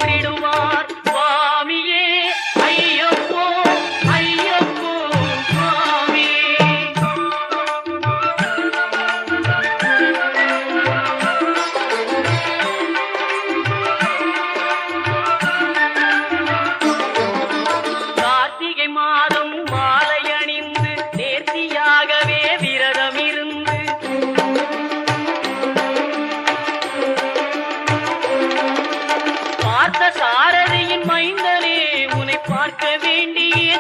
கூடிடுவார் சுவாமியே ஐயப்போ ஐயப்போ சுவாமி. கார்த்திகை மாதம் மாலை அணிந்து நேர்த்தியாகவே விரதம் இருந்து பார்த்த சாரதியின் மைந்தனே உன்னை பார்க்க வேண்டிய